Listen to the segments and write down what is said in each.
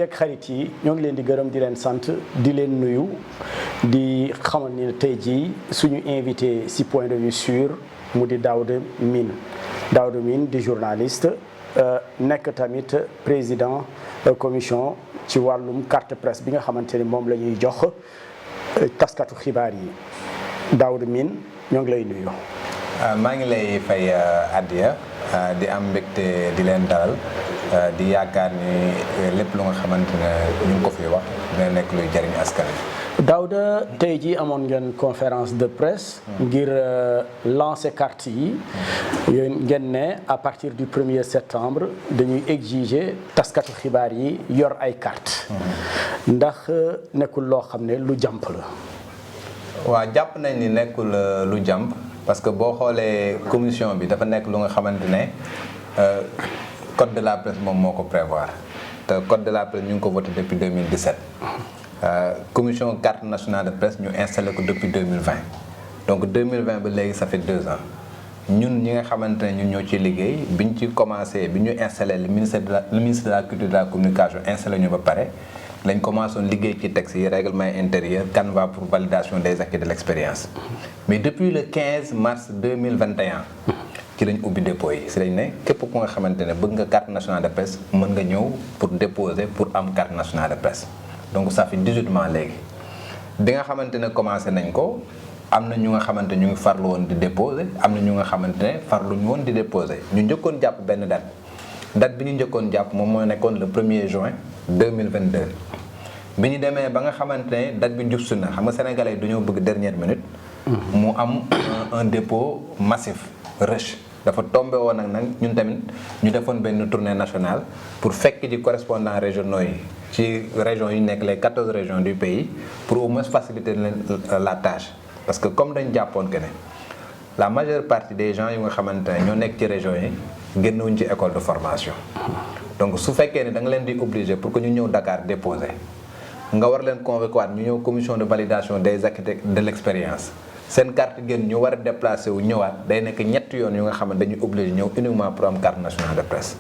yi ak xarit yi ñoo ngi leen di gërëm di leen sant di leen nuyu di xamal ni tey jii suñu invité si Point de Vue Sûr mu di Daouda Mine di journaliste nekk tamit président commission ci wàllum carte presse bi nga xamante ni moom la ñuy jox taskatu xibaar yi Daouda Mine ñoo ngi lay nuyu. maa ngi lay fay Adiya di am mbégte di leen dalal di yaakaar ni lépp lu nga xamante ne ñu ngi ko fi wax dina nekk luy jariñ askan wi. Daouda tey jii amoon ngeen conférence de presse ngir lancer carte yi ngeen ne à partir du 1er septembre dañuy exiger taskatu xibaar yi yor ay carte ndax nekkul loo xam ne lu jàmp la. waaw jàpp nañ ni nekkul lu jàmp parce que boo xoolee commission bi dafa nekk lu nga xamante ne code de la presse moom moo ko prévoir te code de la presse ñu ngi ko voté depuis 2017. commission carte nationale de presse ñu installé ko depuis 2020 donc 2020 ba léegi ça fait 2 ans ñun ñi nga xamante ne ñun ñoo ciy liggéey biñ ci commencé bi ñu installé le ministre de la culture et de la communication installé ñu ba pare lañ commencé woon liggéey ci texte yi règlement intérieur canevas pour validation des acquis de l'expérience mais depuis le 15 mars 2021 ci lañ ubbi dépôt yi si lañ ne képp ku nga xamante ne bëgg nga carte nationale de presse mën nga ñëw pour déposer pour am carte nationale de presse donc ça fait 18 mois léegi bi nga xamante ne commencé nañ ko am na ñu nga xamante ñu ngi farlu woon di déposer am na ñu nga xamante ne farluñu woon di déposer ñu njëkkoon jàpp benn date bi ñu njëkkoon jàpp moom moo nekkoon le 1er juin 2022 bi ñu demee ba nga xamante ne date bi jub na xam nga sénégalais yi dañoo bëgg dernière minute mu am un dépôt massif rush dafa tombé woon nag ñun tamit ñu defoon benn tournée nationale pour fekk ci correspondants régionaux yi ci régions yi nekk les 14 régions du pays pour au moins faciliter la tâche parce que comme dañ jàppoon que ne la majeure partie des gens yu nga xamante ne ñoo nekk ci régions yi génnewuñ ci école de formation donc su fekkee ne da nga leen di obligé pour que ñu ñëw Dakar déposer nga war leen convoquer waat ñu ñëw commission de validation des acquis de l'expérience seen carte génn ñu war a déplacé wu ñëwaat day nekk ñetti yoon yu nga xam ne dañuy obligé ñëw uniquement pour am carte nationale de presse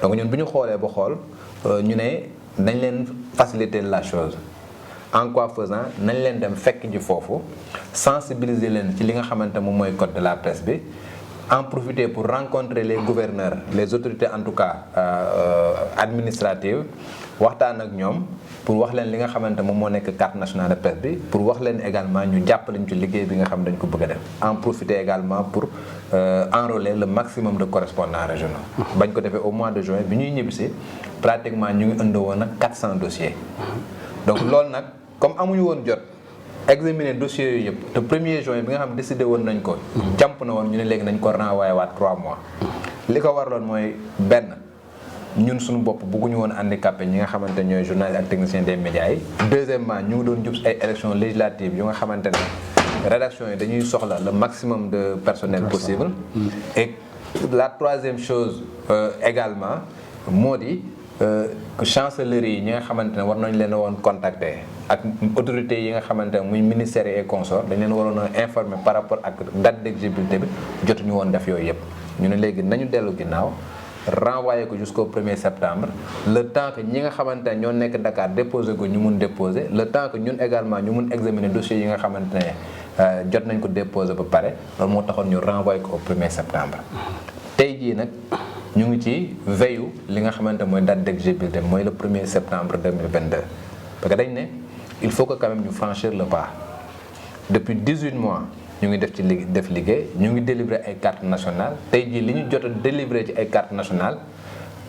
donc ñun bi ñu xoolee ba xool ñu ne nañ leen faciliter la chose en quoi faisant nañ leen dem fekk ji foofu sensibiliser leen ci li nga xamante moom mooy code de la presse bi en profiter pour rencontrer les gouverneurs les autorités en tout cas administratives waxtaan ak ñoom pour wax leen li nga xamante moom moo nekk carte nationale de presse bi pour wax leen également ñu jàppale ñu ci liggéey bi nga xam dañ ko bëgg a def en profiter également pour enrôler le maximum de correspondants régionaux bañ ko defee au mois de juin bi ñuy ñibbisi pratiquement ñu ngi indi woon ak 400 dossiers donc loolu nag comme amuñu woon jot examiner dossiers yooyu yëpp te 1er juin bi nga xam décidé woon nañ ko jàmp na woon ñu ne léegi nañ ko renvoyé waat 3 mois li ko waraloon mooy benn ñun suñu bopp bëgguñu woon handicapé ñi nga xamante ñooy journalistes ak techniciens des médias yi deuxièmement ñu ngi doon jub ay élections législatives yu nga xamante ne rédaction yi dañuy soxla le maximum de personnel possible et la troisième chose également moo di chancellerie yi ñi nga xamante ne war nañ leen woon contacter ak autorités yi nga xamante ne muy ministères et consorts dañ leen waroon a informer par rapport ak date d'exigibilité bi jotuñu woon def yooyu yëpp ñu ne léegi nañu dellu ginnaaw renvoyé ko jusqu'au 1er septembre le temps que ñi nga xamante ne ñoo nekk Dakar déposé ko ñu mun déposé le temps que ñun également ñu mun examiner dossiers yi nga xamante ne jot nañ ko déposé ba pare loolu moo taxoon ñu renvoyé ko au 1er septembre tey jii nag ñu ngi ci veillu li nga xamante mooy date d'exigibilité mooy le 1er septembre 2022 parce que dañ ne il faut que quand même ñu franchir le pas depuis 18 mois ñu ngi def ci def liggéey ñu ngi délivrer ay cartes nationales tey jii li ñu jot a délivrer ci ay cartes nationales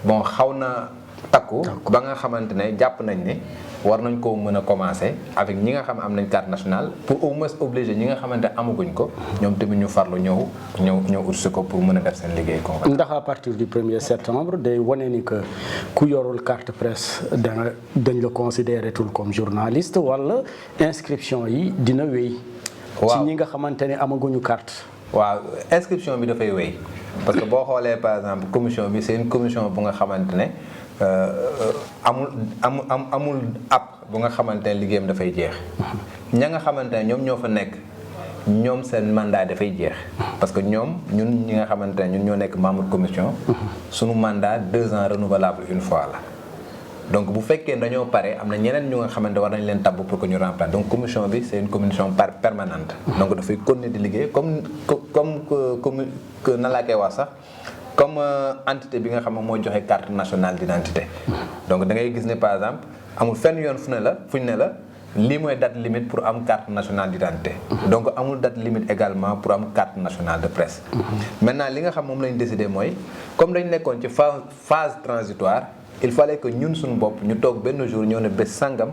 bon xaw na takku ba nga xamante ne jàpp nañ ne war nañ koo mën a commencer avec ñi nga xam am nañ carte nationale pour au moins obliger ñi nga xamante amaguñ ko ñoom tamit ñu farlu ñëw ut si ko pour mën a def seen liggéey ko ndax à partir du 1er septembre day wane ni que ku yorul carte presse dañ la considérer tul comme journaliste wala inscription yi dina wéy ci ñi nga xamante ne amaguñu carte waaw inscription bi dafay wéy parce que boo xoolee par exemple commission bi c'est une commission bu nga xamante ne amul app bu nga xamante ne liggéeyam dafay jeex ña nga xamante ne ñoom ñoo fa nekk ñoom seen mandat dafay jeex parce que ñun ñi nga xamante ne ñun ñoo nekk membre commission sunu mandat 2 ans renouvelable une fois la donc bu fekkee dañoo pare am na ñeneen ñu nga xamante war nañ leen tabb pour que ñu remplacer donc commission bi c'est une commission permanente. donc dafay continuer di liggéey comme nan laa koy wax sax comme entité bi nga xam ne moo joxe carte nationale d'identité. donc da ngay gis ne par exemple amul fenn yoon fu ñu ne la lii mooy date limite pour am carte nationale d'identité. donc amul date limite également pour am carte nationale de presse. maintenant li nga xam moom lañ décidé mooy comme dañ nekkoon ci phase transitoire il fallait que ñun suñu bopp ñu toog benn jour ñëw ne bés sangam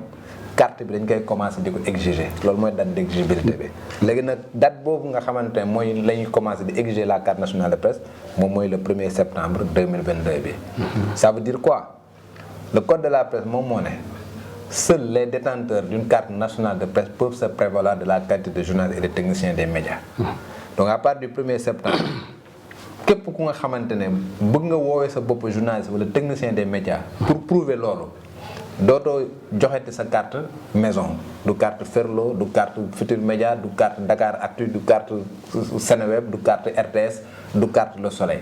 carte bi dañ koy commencer di ko exiger loolu mooy date d'exigibilité bi. léegi nag date boobu nga xamante ne mooy la ñuy commencer di exiger la carte nationale de presse moom mooy le 1er septembre 2022 bi. ça veut dire quoi le code de la presse moom moo ne. Seuls les détenteurs d'une carte nationale de presse peuvent se prévaloir de la qualité de journaliste et de technicien des médias. donc à partir du 1er septembre képp ku nga xamante ne bëgg nga woowee sa bopp journaliste wala technicien des médias pour prouver loolu dootoo joxeti sa carte maison du carte Ferlo du carte Futur Média du carte Dakar Actu du carte Seneweb du carte RTS du carte Le Soleil.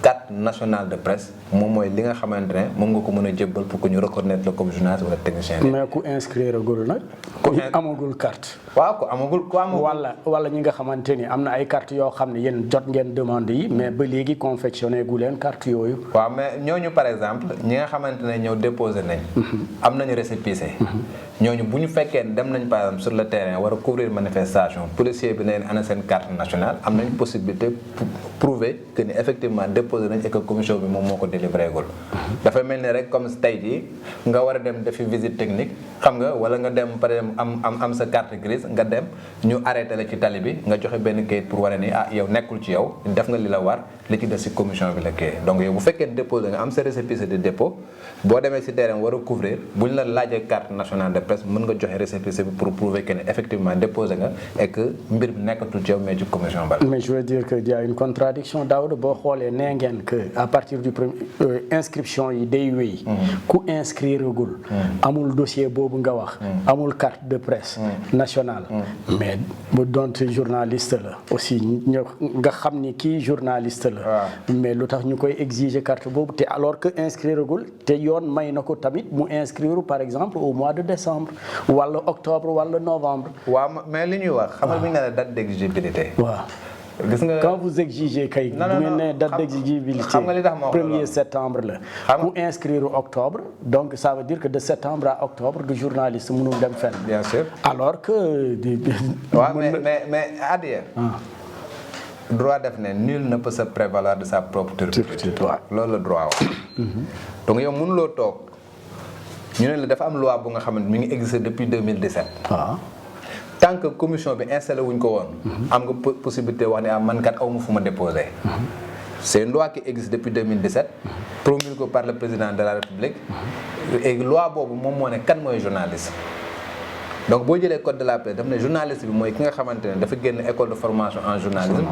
carte nationale de presse moom mooy li nga xamante ne moom nga ko mën a jébbal pour que ñu reconnaître la comme journaliste wala technicien. mais ku inscrire agul nag. ku amagul carte. waaw ku amagul. wala ñi nga xamante ni am na ay carte yoo xam ne yéen jot ngeen demande yi mais ba léegi confectionné gu leen carte yooyu. waaw mais ñooñu par exemple ñi nga xamante ne ñëw déposé nañ. am nañu récépissé. ñooñu bu ñu fekkee dem nañ par exemple sur le terrain war a couvrir manifestation policier bi ne leen ana seen carte nationale am nañ possibilité prouver que ni effectivement déposé nañ et que commission bi moom moo ko délivré gul. dafa mel ni rek comme tey jii nga war a dem defi visite technique xam nga wala nga dem par exemple am sa carte grise nga dem ñu arrêté la ci tali bi nga joxe benn kayit pour wane ni yow nekkul ci yow def nga li la war li ci des ci commission bi la kayit donc yow bu fekkee déposé nga am sa récépissé de dépôt boo demee ci terrain war a couvrir buñ la laajee carte nationale de presse mën nga joxe récépissé bi pour prouver que ne effectivement déposé nga et que mbir bi nekkatul ci yow mais ci commission ba. mais je veux dire que il y a une contradiction Daouda boo xoolee nee ngeen que à partir du premier inscription yi day wéy. ku inscrire gul. amul dossier boobu nga wax. amul carte de presse nationale. mais bu doonte journaliste la aussi nga xam ni kii journaliste la. mais lu tax ñu koy exiger carte boobu te alors que inscrire gul te yoon may na ko tamit mu inscrire par exemple au mois de décembre wala octobre wala novembre. waaw mais li ñuy wax xam nga bi nga ne date d'exigibilité. waaw. gis nga quand vous exigez kay. bu ngeen ne date d'exigibilité xam nga li tax ma wax 1er septembre la. ku inscrire octobre donc ça veut dire que de septembre à octobre du journaliste mënul dem fenn. bien sûr alors que. waaw mais Adia. droit def ne nul ne peut se prévaloir de sa propre turpitude. loolu la droit wax. donc yow mënuloo toog ñu ne la dafa am loi bu nga xamante mi ngi existé depuis 2017. waaw. tant que commission bi installé wuñ ko woon. am nga possibilité wax ne man kat aw ma fu ma déposé. c'est une loi qui existe depuis 2017. promulguée par le président de la République. et loi boobu moom moo ne kan mooy journaliste. donc boo jëlee code de la presse daf ne journaliste bi mooy ki nga xamante ne dafa génn école de formation en journalisme.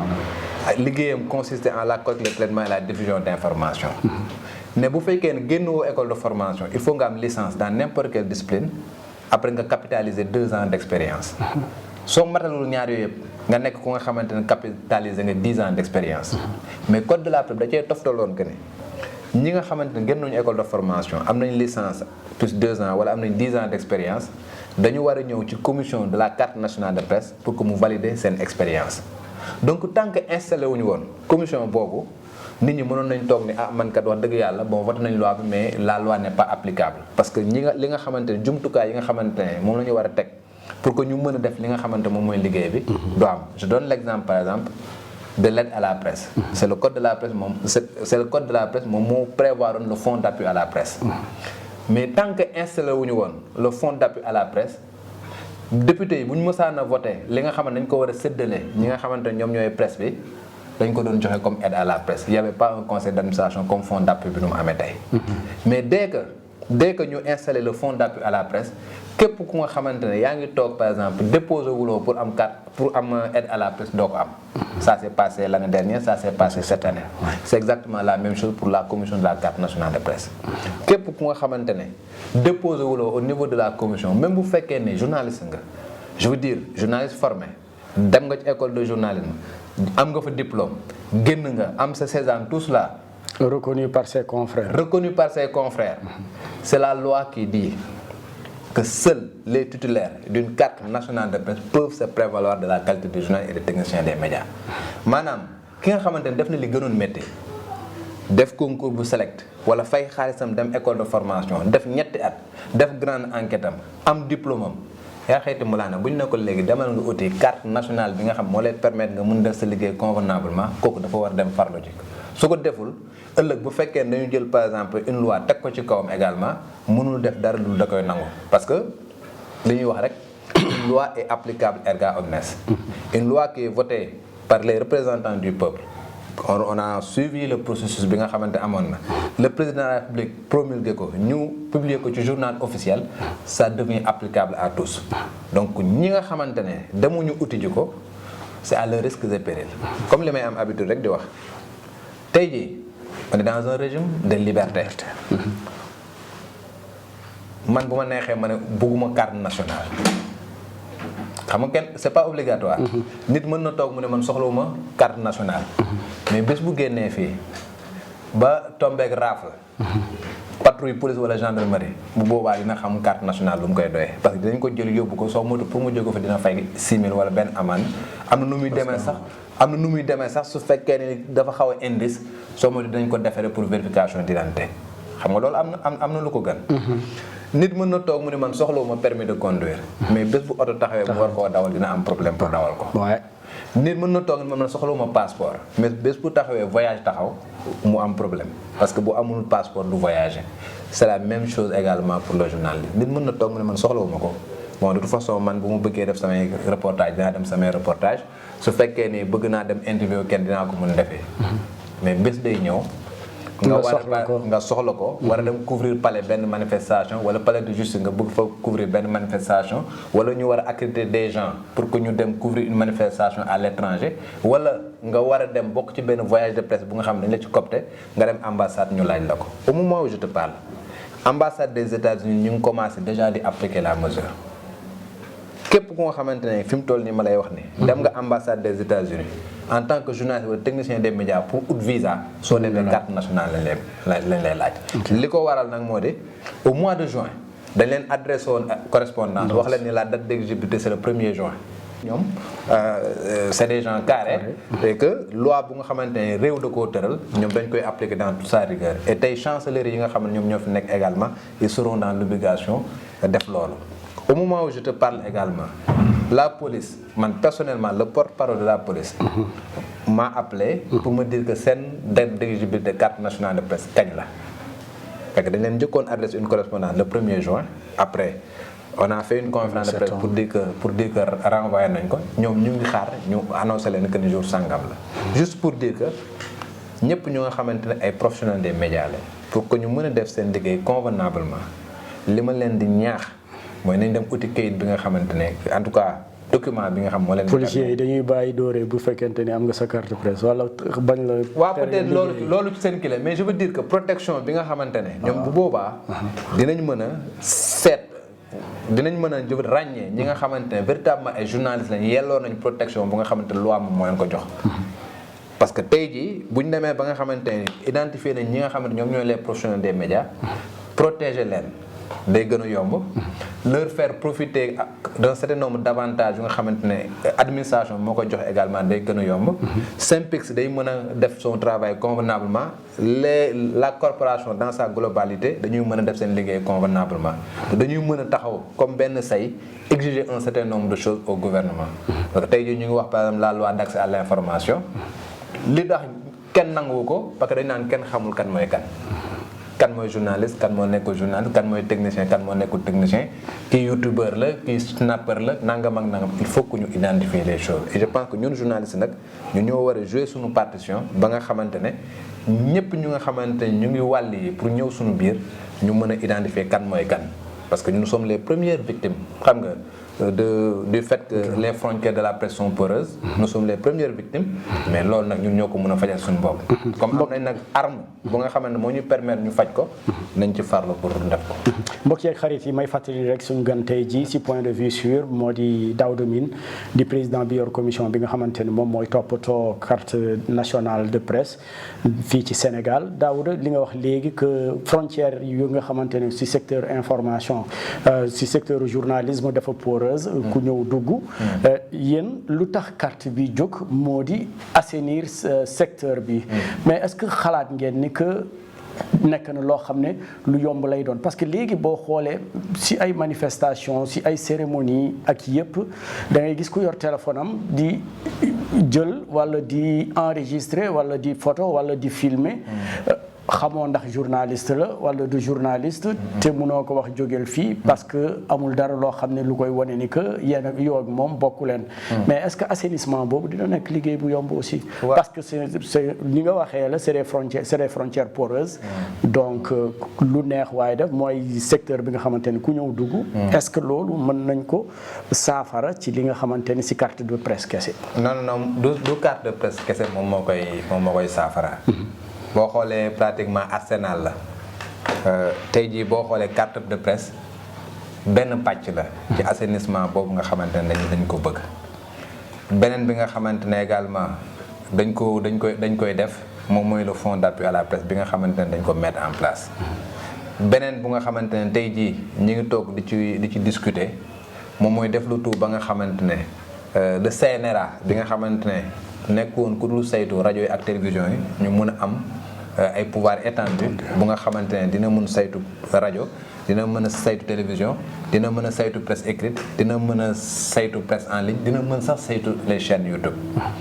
liggéeyam consistait en la collecte, le traitement et la diffusion d'informations. mais bu fekkee ne génnoo école de formation il faut nga am licence dans n'importe quelle discipline. après nga capitaliser 2 ans d'expérience. soo matalul ñaar yooyu yëpp nga nekk ku nga xamante ne capitaliser nga 10 ans d'expérience. mais code de la presse da cee toftaloon que ne ñi nga xamante ne génn nañu école de formation am nañ licence plus 2 ans wala am nañ 10 ans d'expérience dañu war a ñëw ci commission de la carte nationale de presse pour que mu valider seen expérience. donc tant que installé wuñu woon commission boobu. nit ñi mënoon nañ toog ni man kat wax dëgg yàlla bon voté nañ loi bi mais la loi n'est pas applicable parce que li nga xamante ne jumtukaay yi nga xamante ne moom la ñu war a teg pour que ñu mën a def li nga xamante moom mooy liggéey bi du am je donne l'exemple par exemple de l'aide à la presse c'est le code de la presse moom c'est le code de la presse moom moo prévoir le fonds d'appui à la presse mais tant que installé wuñu woon le fonds d'appui à la presse député yi bu ñu mësaan a voté li nga xamante dañ ko war a séddale ñi nga xamante ne ñoom ñooy presse bi dañ ko doon joxe comme aide à la presse il y avait pas un conseil d'administration comme fonds d'appui bi nu mu amee tey. mais dès que ñu installer le fonds d'appui à la presse képp ku nga xamante ne yaa ngi toog par exemple déposer wuloo pour am aide à la presse doo ko am. ça s'est passé l'année dernière ça s'est passé cette année. c'est exactement la même chose pour la commission de la carte nationale de presse. képp ku nga xamante ne déposer wuloo au niveau de la commission même bu fekkee ne journaliste nga je veux dire journaliste formé dem nga ci école de journalisme. am nga fa diplôme génn nga am sa 16 ans tout cela Reconnu par ses confrères. Reconnu par ses confrères. C'est la loi qui dit que seuls les titulaires d'une carte nationale de presse peuvent se prévaloir de la qualité de journaliste et de technicien des médias. maanaam ki nga xamante ne def na li gënoon métti def concours bu select wala fay xaalisam dem école de formation def ñetti at def grande enquête am diplôme am yaa xëyti mu laa ne bu ñu ne ko léegi demal nga uti carte nationale bi nga xam moo lay permettre nga mun def sa liggéey convenablement kooku dafa war dem farlu ji su ko deful ëllëg bu fekkee ne dañu jël par exemple une loi teg ko ci kawam également mënul def dara lu da koy nangu parce que li ñuy wax rek une loi est applicable erga omnes. Une loi qui est votée par les représentants du peuple. On a suivi le processus bi nga xamante amoon na le président de la République promulgué ko ñu publier ko ci journal officiel ça devient applicable à tous donc ñi nga xamante ne demuñu uti ji ko c'est à leurs risques et périls comme li may am habitude rek di wax tey jii on est dans un régime de liberté man bu ma neexee ma ne bëgguma carte nationale xam nga kenn c'est pas obligatoire. nit mën na toog mu ne man soxlawuma carte nationale. mais bés bu génnee fii ba tombeek rafle patrouille police wala gendarmerie bu boobaa dina xam carte nationale lu mu koy doyee parce que dinañ ko jël yóbbu ko soo moytu pour mu jóge fa dina fay 6000 wala benn amende am na nu muy demee sax su fekkee ni dafa xaw a indice soo moytu dinañ ko déférer pour vérification d'identité xam nga loolu am na lu ko gën. nit mën na toog mu ne man soxlawuma permis de conduire mais bés bu oto taxawee mu war koo dawal dina am problème pour dawal ko. nit mën na toog man soxlawuma passeport mais bés bu taxawee voyage taxaw mu am problème parce que bu amul passeport du voyager c'est la même chose également pour le journaliste nit mën na toog mu ne man soxlawuma ko bon de toute façon man bu mu bëggee def samay reportage dinaa dem samay reportage su fekkee ni bëgg naa dem interview kenn dinaa ko mën defee mais bés day ñëw nga soxla ko war a dem couvrir palais benn manifestation wala palais de justice nga bëgg fa couvrir benn manifestation wala ñu war a accréditer des gens pour que ñu dem couvrir une manifestation à l'étranger wala nga war a dem bokk ci benn voyage de presse bu nga xam ne dañ la ci copte nga dem ambassade ñu laaj la ko au moment où je te parle ambassade des États-Unis ñu ngi commencé déjà di appliquer la mesure képp ku nga xamante ne fi mu toll nii ma lay wax ni dem nga ambassade des États-Unis en tant que journaliste wala technicien des médias pour ut visa soo demee carte nationale lañ lay laaj li ko waral nag moo de au mois de juin dañ leen adressé woon correspondance wax leen ni la date d'exécution c'est le 1er juin ñoom c'est des gens carrés et que loi bu nga xamante ne réew da koo tëral ñoom dañ koy appliquer dans toute sa rigueur et tey chancellerie yi nga xam ne ñoom ñoo fi nekk également ils seront dans l'obligation def loolu au moment où je te parle également la police man personnellement le porte-parole de la police m'a appelé pour me dire que seen date d'éligibilité carte nationale de presse kañ la fekk dañ leen njëkkoon adressé une correspondance le 1er juin après on a fait une conférence de presse pour dire que renvoyé nañ ko ñoom ñu ngi xaar ñu annoncé leen que ni jour sangam la juste pour dire que ñëpp ñu nga xamante ne ay professionnels des médias la pour que ñu mën a def seen liggéey convenablement li ma leen di ñaax mooy nañ dem uti kayit bi nga xamante ne en tout cas document bi nga xam moo leen. policiers yi dañuy bàyyi dooree bu fekkente ni am nga sa carte presse wala bañ la. waaw peut-être loolu ci seen kii la mais je veux dire que protection bi nga xamante ne. ñoom bu boobaa. dinañ mën a seet dinañ mën a ràññee ñi nga xamante ne véritablement ay journalistes lañ yelloo nañ protection bu nga xamante ne loi moom moo leen ko jox. parce que tey jii bu ñu demee ba nga xamante ne identifier nañ ñi nga xamante ñoom ñooy les professionnels des médias protéger leen. day gën a yomb leur faire profiter d'un certain nombre d'avantages yu nga xamante ne administration moo koy jox également day gën a yomb SYNPICS day mën a def son travail convenablement la corporation dans sa globalité dañuy mën a def seen liggéey convenablement dañuy mën a taxaw comme benn say exiger un certain nombre de choses au gouvernement parce que tey jii ñu ngi wax par exemple la loi d'accès à l'information li tax kenn nanguwu ko parce que dañ naan kenn xamul kan mooy kan mooy journaliste kan moo nekkul journaliste kan mooy technicien kan moo nekkul technicien kii youtubeur la kii snapper la nangam ak nangam il faut que ñu identifier les choses et je pense que ñun journaliste nag ñu ñoo war a jouer suñu partition ba nga xamante ne ñëpp ñu nga xamante ne ñu ngi wàll yi pour ñëw suñu biir ñu mën a identifier kan mooy kan parce que nous sommes les premières victimes xam nga du fait que les frontières de la presse sont poreuses. Nous sommes les premières victimes. mais loolu nag ñun ñoo ko mën a fajal suñu bopp. comme am nañ nag arme bu nga xamante ne moo ñu permettre ñu faj ko nañ ci farlu pour def ko. mbokk yeeg xarit yi may fàttali rek suñu gan tey ji si point de vue sur moo di Daouda Mine di président bi yor commission bi nga xamante ne moom mooy toppatoo carte nationale de presse fii ci Sénégal. Daouda li nga wax léegi que frontière yu nga xamante ne si secteur information si secteur journalisme dafa poreuse ku ñëw dugg yéen lu tax carte bi jóg moo di assainir secteur bi mais est-ce que xalaat ngeen ni que nekk na loo xam ne lu yomb lay doon parce que léegi boo xoolee si ay manifestation si ay cérémonie ak yëpp da ngay gis ku yor téléphone am di jël wala di enregistrer wala di photo wala di filmer xamoo ndax journaliste la wala du journaliste te mënoo ko wax jógeel fii parce que amul dara loo xam ne lu koy wane ni que yéen ak yow ak moom bokku leen mais est-ce que assainissement boobu dina nekk liggéey bu yomb aussi parce que c'est li nga waxee la c'est des frontières poreuses donc lu neex waaye def mooy secteur bi nga xamante ne ku ñëw dugg est-ce que loolu mën nañ ko saafara ci li nga xamante ne si carte de presse kese non du carte de presse kese moom moo koy saafara boo xoolee pratiquement arsenal la tey jii boo xoolee carte de presse benn pàcc la ci assainissement boobu nga xamante ne dañ ko bëgg beneen bi nga xamante ne également dañ koy def moom mooy le fonds d'appui à la presse bi nga xamante ne dañ ko mettre en place beneen bu nga xamante ne tey jii ñi ngi toog di ci discuter moom mooy def lu tout ba nga xamante ne le CNRA bi nga xamante ne nekk woon ku dul saytu rajo yi ak télévision yi ñu mën a am ay pouvoir étendu bu nga xamante ne dina mën saytu rajo dina mën a saytu télévision dina mën a saytu presse écrite dina mën a saytu presse en ligne dina mën sax saytu les chaînes YouTube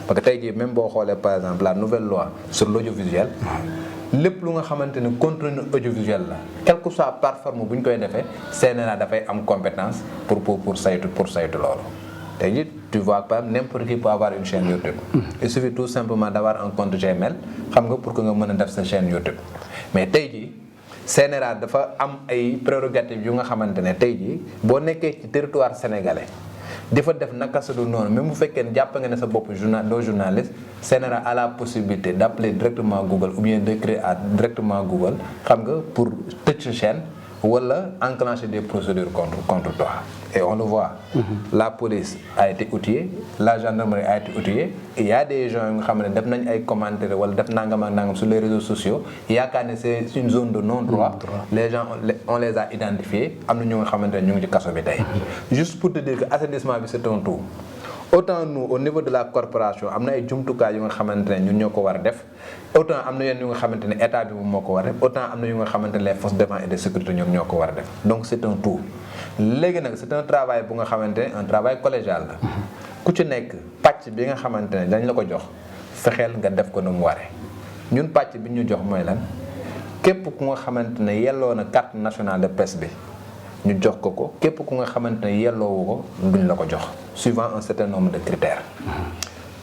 parce que tey jii même boo xoolee par exemple la nouvelle loi sur l'audiovisuel lépp lu nga xamante ne contenu audiovisuel la quelle que soit plateforme bu ñu koy defee CNRA dafay am compétence pour saytu loolu tey jii tu vois pas n'importe qui peut avoir une chaîne YouTube il suffit tout simplement d'avoir un compte Gmail xam nga pour que nga mën a def sa chaîne YouTube mais tey jii CNRA dafa am ay prérogatives yu nga xamante ne tey jii boo nekkee ci territoire sénégalais di fa def naka sa du noonu même bu fekkee ne jàpp nga ne sa bopp doo journaliste CNRA a la possibilité d'appeler directement Google ou bien d'écrire directement Google xam nga pour tëj sa chaîne wala enclencher des procédures contre toi et on le voit la police a été outillée la gendarmerie a été outillée il y a des gens yu nga xam ne def nañ ay commentaires wala def nangam ak nangam sur les réseaux sociaux yaakaar ne c'est une zone de non-droit les gens on les a identifiés am na ñu nga xamante ne ñu ngi ci kaso bi tey juste pour te dire que assainissement bi c'est un tout autant nous au niveau de la corporation am na ay jumtukaay yu nga xamante ne ñun ñoo ko war a def autant am na yenn yu nga xamante ne état bi moom moo ko war a def autant am na yu nga xamante ne les forces de défense et de sécurité ñoom ñoo ko war a def donc c'est un tout léegi nag c'est un travail bu nga xamante ne un travail collégial la ku ci nekk pàcc bi nga xamante ne dañ la ko jox fexeel nga def ko nu mu waree ñun pàcc bi ñu jox mooy lan képp ku nga xamante ne yelloo na carte nationale de presse bi ñu jox ko képp ku nga xamante ne yelloowu ko duñ la ko jox suivant un certain nombre de critères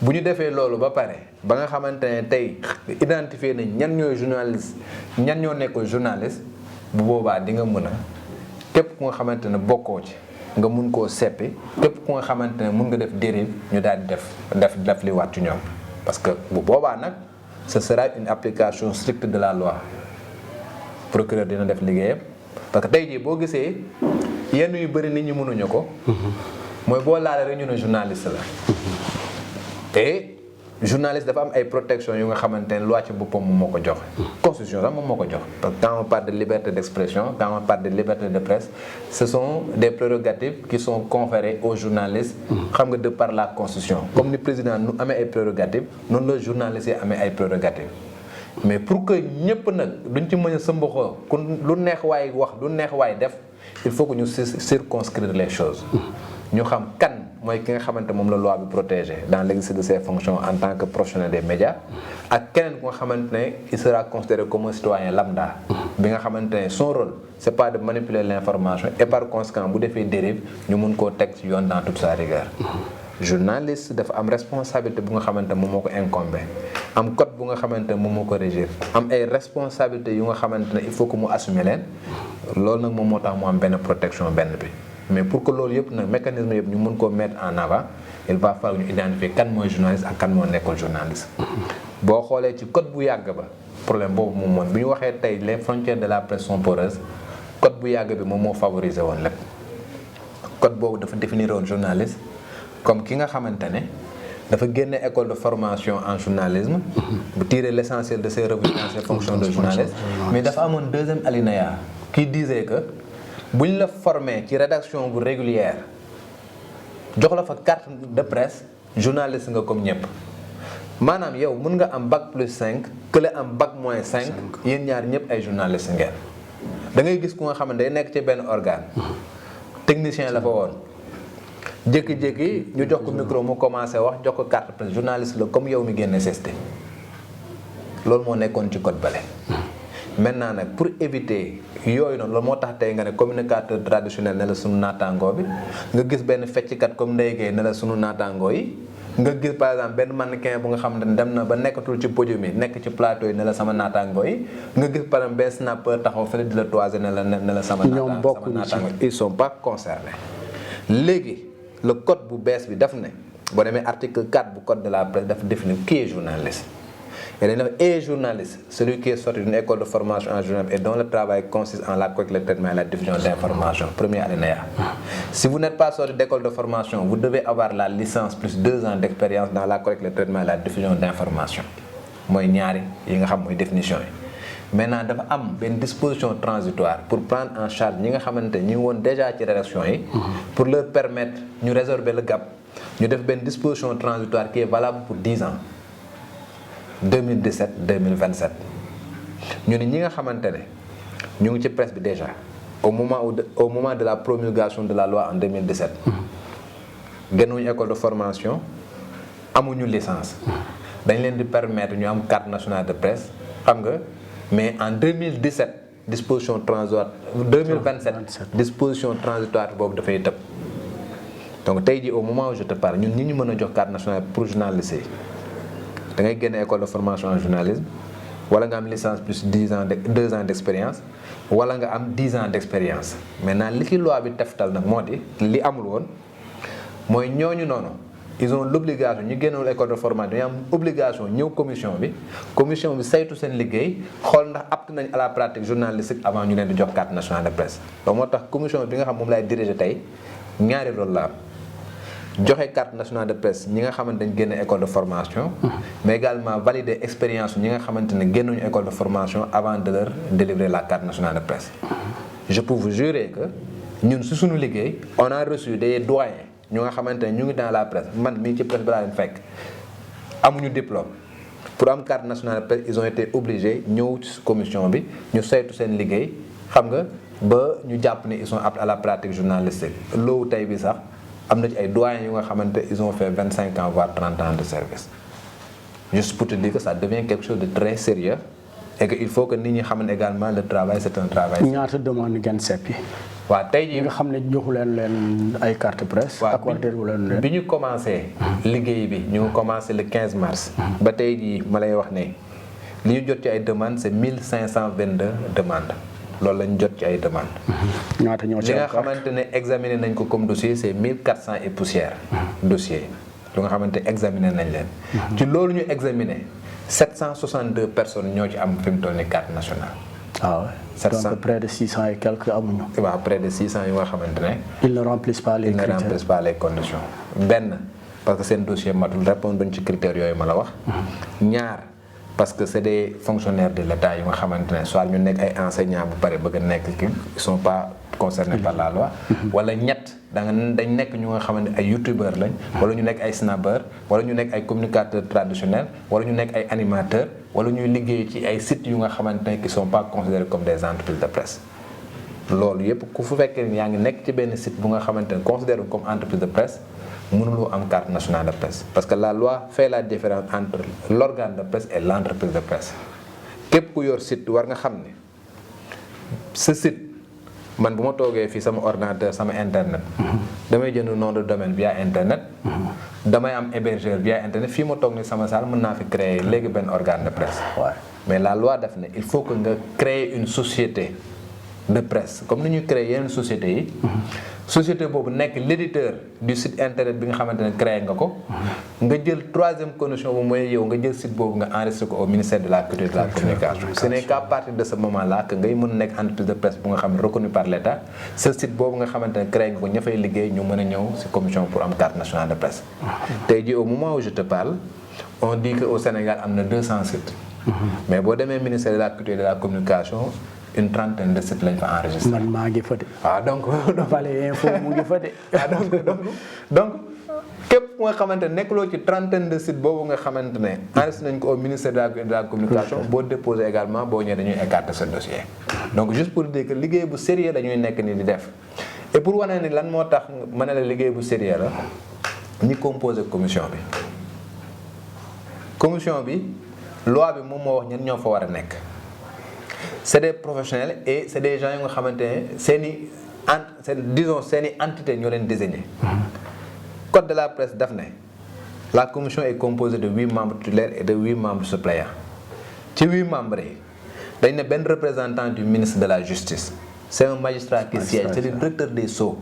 bu ñu defee loolu ba pare ba nga xamante ne tey identifier nañ ñan ñooy journaliste ñan ñoo nekkul journaliste bu boobaa di nga mën a képp ku nga xamante ne bokkoo ci nga mun koo seppi képp ku nga xamante ne mun nga def dérive ñu daal di def li waat ci ñoom parce que bu boobaa nag ce sera une application stricte de la loi procureur dina def liggéeyam parce que tey jii boo gisee yenn yu bëri nit ñi mënuñu ko mooy boo laalee rek ñu ne journaliste la te journaliste dafa am ay protection yu nga xamante ne loi ci boppam moom moo ko joxe constitution sax moom moo ko jox parce que quand on parle de liberté d'expression quand on parle de liberté de presse ce sont des prérogatives qui sont conférées aux journalistes xam nga de par la constitution comme ni président nu amee ay prérogatives noonu la journaliste yi amee ay prérogatives mais pour que ñëpp nag duñ ci mën a sëmbaxoo ku lu neex waay wax lu neex waay def il faut que ñu circonscrire les choses ñu xam kan mooy ki nga xamante moom la loi bi protégé dans l'exercice de ses fonctions en tant que professionnel des médias ak keneen ku nga xamante ne il sera considéré comme un citoyen lambda bi nga xamante ne son rôle c'est pas de manipuler l'information et par conséquent bu defee dérive ñu mun koo teg ci yoon dans toute sa rigueur journaliste dafa am responsabilité bu nga xamante moom moo ko incombé am code bu nga xamante moom moo ko régir am ay responsabilités yu nga xamante ne il faut que mu assumer leen loolu nag moom moo tax mu am benn protection benn bi mais pour que loolu yëpp nag mécanisme yëpp ñu mën koo mettre en avant il va falloir ñu identifier kan mooy journaliste ak kan moo nekkul journaliste. boo xoolee ci code bu yàgg ba problème boobu moom mooy bi ñu waxee tey les frontières de la presse sont poreuses code bu yàgg bi moom moo favoriser woon lépp code boobu dafa définir woon journaliste comme ki nga xamante ne dafa génne école de formation en journalisme bu tirer l'essentiel de ses revenus dans ses fonctions de journaliste mais dafa amoon deuxième alinéa qui disait que buñ la formé ci rédaction bu régulière jox la fa carte de presse journaliste nga comme ñëpp maanaam yow mën nga am bac plus 5 kële am bac moins 5 yéen ñaar ñëpp ay journaliste ngeen da ngay gis ku nga xam ne day nekk ci benn organe technicien la fa woon jékki-jékki ñu jox ko micro mu commencé wax jox ko carte presse journaliste la comme yow mi génne CST loolu moo nekkoon ci code bale maintenant nag pour éviter yooyu noonu loolu moo tax tey nga ne communicateur traditionnel ne la sunu naataangoo bi nga gis benn fecckat comme Ndeye Gueye ne la sunu naataangoo yi nga gis par exemple benn mannequin bu nga xam ne dem na ba nekkatul ci podium yi nekk ci plateau yi ne la sama naataangoo yi nga gis par exemple benn snapper taxaw fële di la toiser ne la sama naataangoo ils sont pas concernés léegi le code bu bees bi daf ne boo demee article 4 bu code de la presse dafa définir qui est journaliste et dañu def est journaliste celui qui est sorti d'une école de formation en journalisme et dont le travail consiste en la collecte, le traitement et la diffusion d'informations. Premier alinéa. Si vous n'êtes pas sorti d'école de formation, vous devez avoir la licence plus 2 ans d'expérience dans la collecte, le traitement et la diffusion d'informations. Mooy ñaari yi nga xam mooy définition yi. Maintenant dafa am benn disposition transitoire pour prendre en charge ñi nga xamante ñi woon déjà ci rédaction yi. pour leur permettre ñu résorber le gap. ñu def benn disposition transitoire qui est valable pour 10 ans. 2017-2027 ñu ne ñi nga xamante ne ñu ngi ci presse bi déjà au moment de la promulgation de la loi en 2017 génnuñu école de formation amuñu licence dañ leen di permettre ñu am carte nationale de presse xam nga mais en 2017 disposition transitoire 2027 disposition transitoire boobu dafay tëb donc tey jii au moment où je te parle ñun ñi ñu mën a jox carte nationale pour journaliste yi da ngay génne école de formation en journalisme wala nga am licence plus 2 ans d'expérience wala nga am 10 ans d'expérience maintenant li ci loi bi teftal nag moo di li amul woon mooy ñooñu noonu ils ont l'obligation ñu génnul école de formation dañu am obligation ñëw commission bi saytu seen liggéey xool ndax apte nañ à la pratique journalistique avant ñu leen di jox carte nationale de presse donc moo tax commission bi nga xam moom lay diriger tey ñaari rôle la am joxe carte nationale de presse ñi nga xamante ne génn école de formation mais également valider expérience ñi nga xamante ne génnuñu école de formation avant de leur délivrer la carte nationale de presse je peux vous jurer que ñun si suñu liggéey on a reçu des doyens ñu nga xamante ne ñu ngi dans la presse man mii ci presse bi laa leen fekk amuñu diplôme pour am carte nationale de presse ils ont été obligés ñëw ci commission bi ñu saytu seen liggéey xam nga ba ñu jàpp ne ils sont aptes à la pratique journalistique loolu tey bi sax am na ci ay doyens yu nga xamante ils ont fait 25 ans voire 30 ans de service juste pour te dire que ça devient quelque chose de très sérieux et que il faut que nit ñi xam ne également le travail c'est un travail. ñaata demande ngeen seppi. waaw tey jii nga xam ne joxu leen ay carte presse. accordé wu leen bi ñu commencé liggéey bi ñu ngi commencé le 15 mars. ba tey jii ma lay wax ne li ñu jot ci ay demandes c'est 1522 demandes. loolu lañ jot ci ay demandes. ñaata ñoo ci li nga xamante ne examiné nañ ko comme dossier c'est 1400 et poussière. dossier lu nga xamante examiné nañ leen. ci loolu ñu examiné 762 personnes ñoo ci am fi mu toll nii carte nationale. ah ouais. Donc près de 600 et quelques amuñu. waaw près de 600 yu nga xamante ne. ils ne remplissent pas les critères. Ils ne remplissent pas les conditions. benn parce que seen dossier matul répondre ci critères yooyu ma la wax. ñaar. parce que c'est des fonctionnaires de l'État yu nga xamante ne soit ñu nekk ay enseignants bu pare bëgg a nekk ki ils sont pas concernés par la loi wala ñett dañ nekk ñu nga xamante ne ay youtubeurs lañ wala ñu nekk ay snappeurs wala ñu nekk ay communicateurs traditionnels wala ñu nekk ay animateurs wala ñuy liggéey ci ay sites yu nga xamante ne qui sont pas considérés comme des entreprises de presse loolu yépp ku fu fekkee yaa ngi nekk ci benn site bu nga xamante ne considéré comme entreprise de presse mënuloo am carte nationale de presse parce que la loi fait la différence entre l'organe de presse et l'entreprise de presse képp ku yor site war nga xam ne sa site man bu ma toogee fii sama ordinateur sama internet damay jënd nom de domaine via internet damay am hébergeur via internet fii ma toog ni sama salle mën naa fi créer léegi benn organe de presse mais la loi daf ne il faut que nga créer une société de presse comme ni ñuy créer yeneen sociétés yi société boobu nekk l'éditeur du site internet bi nga xamante ne créé nga ko nga jël troisième condition bu mooy yow nga jël site boobu nga enregistré ko au ministère de la culture et de la communication. Ce n'est qu'à partir de ce moment là que ngay mën a nekk entreprise de presse bu nga xam ne reconnu par l'État ce site boobu nga xamante ne créé nga ko ña fay liggéey ñu mën a ñëw ci commission pour am carte nationale de presse. tey jii au moment où je te parle on dit que au Sénégal am na 200 sites. mais boo demee ministère de la culture et de la communication une trentaine de sites lañ fa enregistré. man maa ngi fa de. waaw donc. Valet Info mu ngi fa de. donc képp nga xamante ne nekkuloo ci trentaine de sites boobu nga xamante ne enregistré nañ ko au ministère de la communication boo déposé également boo ñëwee dañuy écarter ce dossier. donc juste pour dire que liggéey bu sérieux dañuy nekk ni di def et pour wane ni lan moo tax ma ne la liggéey bu sérieux la ñi composé commission bi. commission bi loi bi moom moo wax ñan ñoo fa war a nekk. c'est des professionnels et c'est des gens yu nga xamante ne seeni entité ñoo leen désigné. Code de la presse daf ne la commission est composée de 8 membres titulaires et de 8 membres suppléants ci 8 membres yi dañ ne benn représentant du ministre de la justice c'est un magistrat qui siège c'est le directeur des Sceaux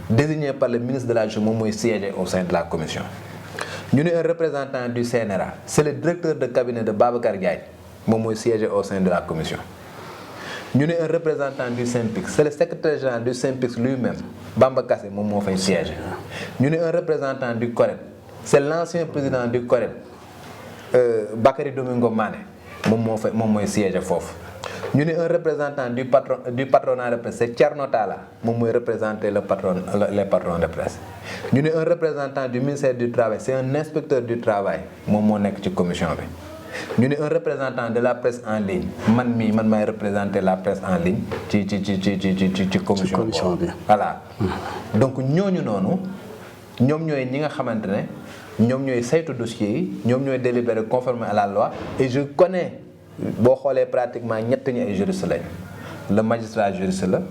désigné par le ministre de la justice moom mooy siéger au sein de la commission. ñu ne un représentant du CNRA c'est le directeur de cabinet de Babacar Diagne moom mooy siéger au sein de la commission. ñu ne un représentant du SYNPICS c'est le secrétaire général du SYNPICS lui-même Bamba Kassé moom moo fay siéger. ñu ne un représentant du CORED c'est l'ancien président du CORED Bakary Domingo Mané moom mooy siéger foofu. ñu ne un représentant du patronat de presse c'est Thierno Talla moom mooy représenter les patrons de presse. ñu ne un représentant du ministère du travail c'est un inspecteur du travail moom moo nekk ci commission bi. ñu ne un représentant de la presse en ligne man maay représenter la presse en ligne ci commission bi voilà. donc ñooñu noonu ñoom ñooy ñi nga xamante ne ñoom ñooy saytu dossiers yi ñoom ñooy délibérer conformément à la loi et je connais boo xoolee pratiquement ñett ñi ay juristes lañ le magistrat juriste la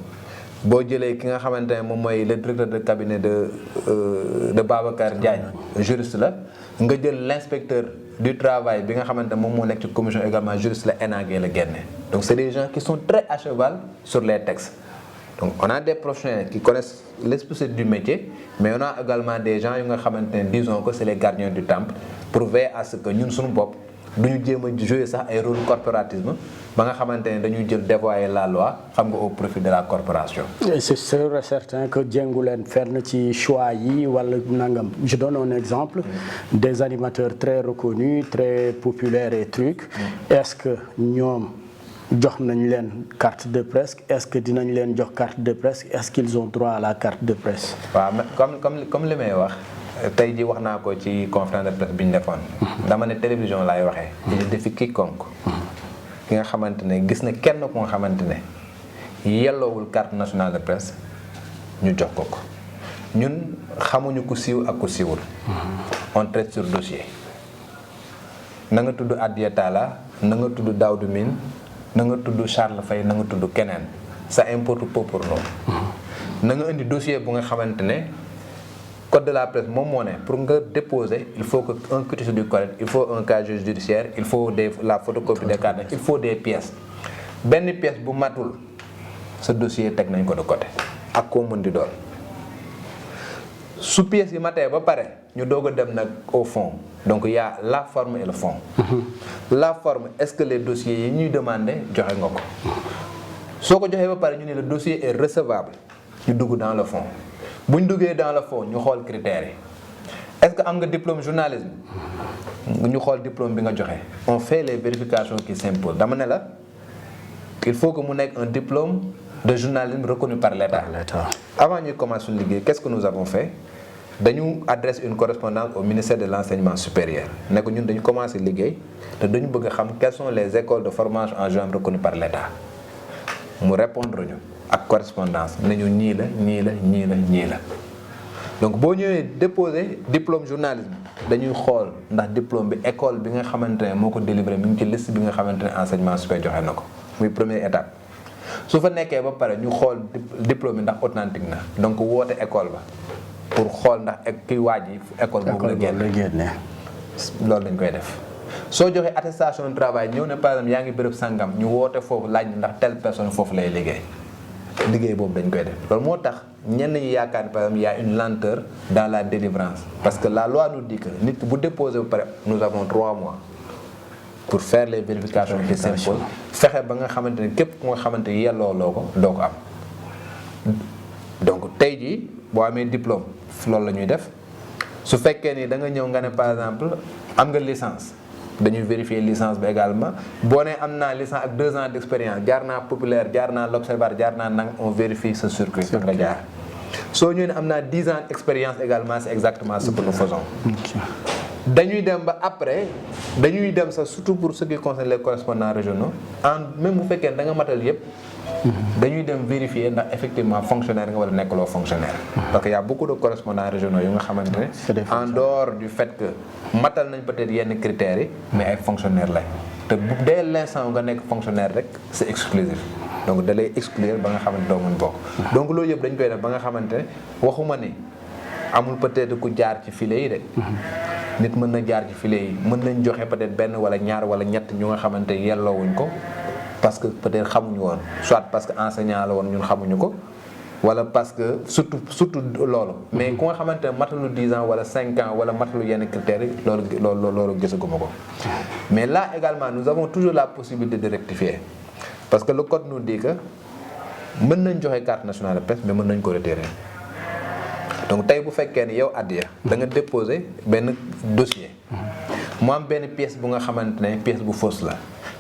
boo jëlee ki nga xamante ne moom mooy le directeur de cabinet de Babacar Diagne juriste la nga jël l'inspecteur du travail bi nga xamante ne moom moo nekk ci commission également juriste la énagué la génne donc c'est des gens qui sont très à cheval sur les textes donc on a des professionnels qui connaissent l'esprit du métier mais on a également des gens yu nga xamante ne disons que c'est les gardiens du temple pour veiller à ce que ñun suñu bopp duñu jéem a jouer sax ay rôle corporatisme ba nga xamante ne dañuy jël dévoyer la loi xam nga au profit de la corporation. Et c'est sûr et certain que jéngu leen fenn ci choix yi wala nangam je donne un exemple des animateurs très reconnus très populaires et trucs est-ce que ñoom jox nañ leen carte de presse est-ce que dinañ leen jox carte de presse est-ce qu'ils ont droit à la carte de presse. waaw comme li may wax. tey jii wax naa ko ci conférence de presse bi ñu defoon. dama ne télévision laay waxee. je défie quiconque. ki nga xamante ne gis na kenn ku nga xamante ne yelloowul carte nationale de presse ñu jox ko ñun xamuñu ku siiw ak ku siiwul. on traite sur dossier. na nga tudd Adia Talla na nga tudd Daoudou Mine na nga tudd Charles Faye na nga tudd keneen ça importe peu pour nous. na nga indi dossier bu nga xamante ne. Code de la presse moom moo ne pour nga déposer il faut que un quitus du CORED il faut un casier judiciaire il faut la photocopie des carnets il faut des pièces benn pièce bu matul sa dossier teg nañ ko de côté ak koo mën di doon su pièces yi matee ba pare ñu doog a dem nag au fond donc il y a la forme et le fond. La forme est-ce que les dossiers yi ñuy demander joxe nga ko soo ko joxee ba pare ñu ne le dossier est recevable ñu dugg dans le fond. bu ñu duggee dans le fond ñu xool critères yi est-ce que am nga diplôme journalisme ñu xool diplôme bi nga joxe on fait les vérifications qui s'imposent dama ne la il faut que mu nekk un diplôme de journalisme reconnu par l'État. Avant ñuy commencer suñu liggéey qu'est-ce que nous avons fait dañu adresse une correspondance au ministère de l'enseignement supérieur ne ko ñun dañu commencer liggéey te dañu bëgg a xam quelles sont les écoles de formation en journalisme reconnues par l'État mu répondre ñu. ak correspondance nañu ñii la donc boo ñëwee déposer diplôme journalisme dañuy xool ndax diplôme bi école bi nga xamante ne moo ko délivré mi ngi ci liste bi nga xamante ne enseignement supérieur joxe na ko muy première étape su fa nekkee ba pare ñu xool diplôme bi ndax authentique na donc woote école ba pour xool ndax kiy waaj yi école boobu la génne loolu dañ koy def soo joxee attestation de travail ñëw ne par exemple yaa ngi béréb sangam ñu woote foofu laaj ndax telle personne foofu lay liggéey liggéey boobu dañ koy def loolu moo tax ñenn ñi yaakaar ni par exemple y a une lenteur dans la délivrance parce que la loi nous dit que nit ki bu déposé ba pare nous avons 3 mois pour faire les vérifications qui s'imposent fexe ba nga xamante ne képp ku nga xamante ni yelloo loo ko doo ko am donc tey jii boo amee diplôme loolu la ñuy def su fekkee ni da nga ñëw nga ne par exemple am nga licence dañuy vérifier licence bi également boo nee am naa licence ak 2 ans d'expérience jaar naa populaire jaar naa l'observatoire jaar naa nang on vérifie ce circuit nga jaar soo ñëwee ne am naa 10 ans d'expérience également c'est exactement ce que nous faisons dañuy dem ba après dañuy dem sax surtout pour ce qui concerne les correspondants régionaux même bu fekkee da nga matal yépp dañuy dem vérifier ndax effectivement fonctionnaire nga wala nekkuloo fonctionnaire parce que y a beaucoup de correspondants régionaux yu nga xamante ne en dehors du fait que matal nañ peut-être yenn critères yi mais ay fonctionnaire lañ te dès l'instant nga nekk fonctionnaire rek c'est exclusif donc da lay exclure ba nga xamante doo mën bokk donc loolu yëpp dañ koy def ba nga xamante ne waxuma ni amul peut-être ku jaar ci filets yi de nit mën na jaar ci filets yi mën nañ joxe peut-être benn wala ñaar wala ñett ñu nga xamante yelloowuñ ko parce que peut-être xamuñu woon soit parce que enseignant la woon ñun xamuñu ko wala parce que surtout loolu mais ku nga xamante ne matalu 10 ans wala 5 ans wala matalu yenn critères yi loolu gisaguma ko mais là également nous avons toujours la possibilité de rectifier parce que le code nous dit que mën nañ joxe carte nationale de presse mais mën nañ ko retirer donc tey bu fekkee ni yow Adiya da nga déposer benn dossier mu am benn pièce bu nga xamante ne pièce bu fausse la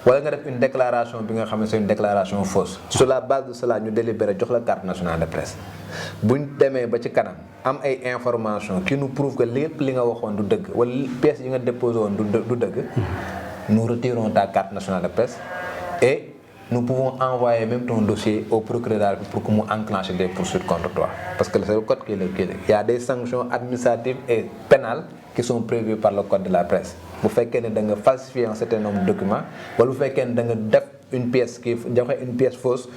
wala nga def une déclaration bi nga xam ne c'est une déclaration fausse sur la base de cela ñu délibéré jox la carte nationale de presse buñ demee ba ci kanam am ay informations qui nous prouve que lépp li nga waxoon du dëgg wala pièce yi nga déposé woon du dëgg nous retirons ta carte nationale de presse et nous pouvons envoyer même ton dossier au procureur de la République pour que mu enclenche des poursuites contre toi parce que c'est le code qui est il y a des sanctions administratives et pénales qui sont prévues par le code de la presse bu fekkee ne da nga falsifier un certain nombre de documents wala bu fekkee ne da nga def une pièce qui joxe une pièce fausse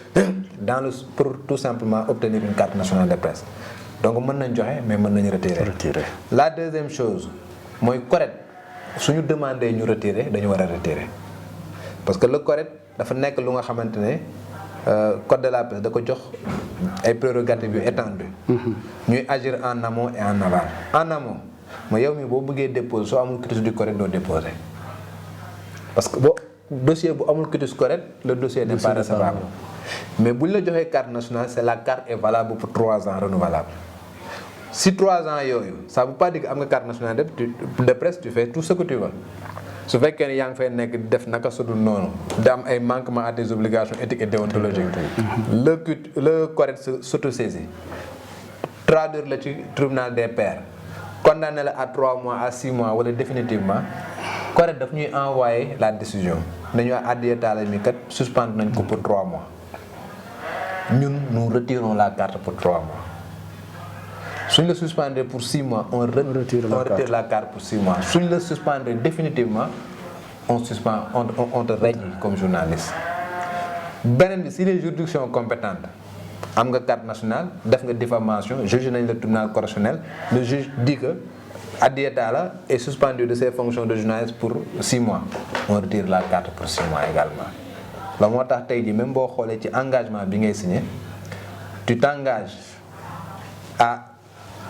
pour tout simplement obtenir une carte nationale de presse donc mën nañ joxe mais mën nañu retirer. La deuxième chose mooy CORED suñu demandé ñu retirer dañu war a retirer parce que le CORED dafa nekk lu nga xamante ne code de la presse da ko jox ay prérogatives yu étendues ñuy agir en amont et en aval en amont mooy yow mi boo bëggee déposer soo amul quitus du CORED doo déposer parce que boo dossier bu amul quitus CORED le dossier n'est pas recevable mais bu ñu la joxee carte nationale c'est la carte est valable pour 3 ans renouvelable si 3 ans yooyu ça veut pas dire que am nga carte nationale de presse tu fais tout ce que tu veux su fekkee ne yaa ngi fay nekk def naka sudul noonu da am ay manquements à tes obligations éthiques et déontologiques le CORED s'autosaisit traduire la ci tribunal des pairs condamné la à 3 mois à 6 mois wala définitivement CORED daf ñuy envoyer la décision dañu wax Adiya Talla mi kat suspendre nañ ko pour 3 mois ñun nous retirons la carte pour 3 mois suñ la suspendre pour 6 mois on retire la carte pour 6 mois suñ la suspendre définitivement on te règne comme journaliste beneen bi si les juridictions compétentes am nga carte nationale def nga diffamation jugé nañ le tribunal correctionnel le juge dit que Adiya Talla est suspendu de ses fonctions de journaliste pour 6 mois on retire la carte pour 6 mois également loolu moo tax tey jii même boo xoolee ci engagement bi ngay signé tu t'engages à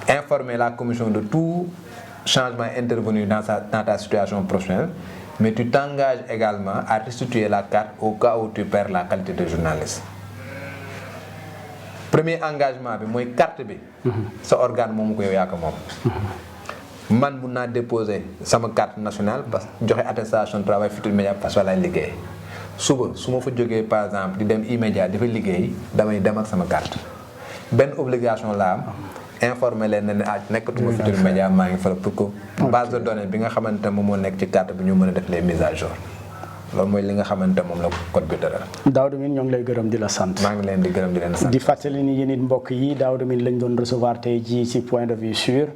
informer la commission de tout changement intervenu dans ta situation professionnelle mais tu t'engages également à restituer la carte au cas où tu perds la qualité de journaliste premier engagement bi mooy carte bi sa organe moomu ko yow yaa ko moom man mun naa déposer sama carte nationale parce que joxe attestation de travail Futurs Médias parce que lay liggéey suba su ma fa jógee par exemple di dem E-Media dafa liggéey damay dem ak sama carte benn obligation la am informer leen ne nekkatuma Futurs Médias maa ngi fa pour que base de données bi nga xamante ne moom moo nekk ci carte bi ñu mën a def les mises à jour loolu mooy li nga xamante moom la code bi tëral. Daouda Mine ñoo ngi lay gërëm di la sant. maa ngi leen di gërëm di leen sant. di fàttali ni yéen it mbokk yi Daouda Mine lañ doon recevoir tey jii ci point de vue sûr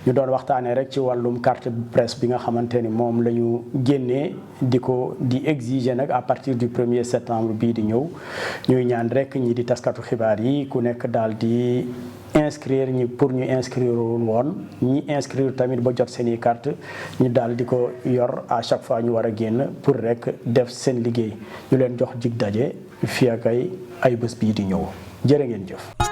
ñu doon waxtaanee rek ci wàllum carte presse bi nga xamante ni moom la ñu génnee di exiger nag à partir du 1er septembre bii di ñëw ñuy ñaan rek ñi di taskatu xibaar yi ku nekk daal di inscrire ñi pour ñu inscrire woon ñi inscrire tamit ba jot seen i carte ñu daal di ko yor à chaque fois ñu war a génn pour rek def seen liggéey ñu leen jox dig daje fii ak ay bés bii di ñëw jërë ngeen jëf.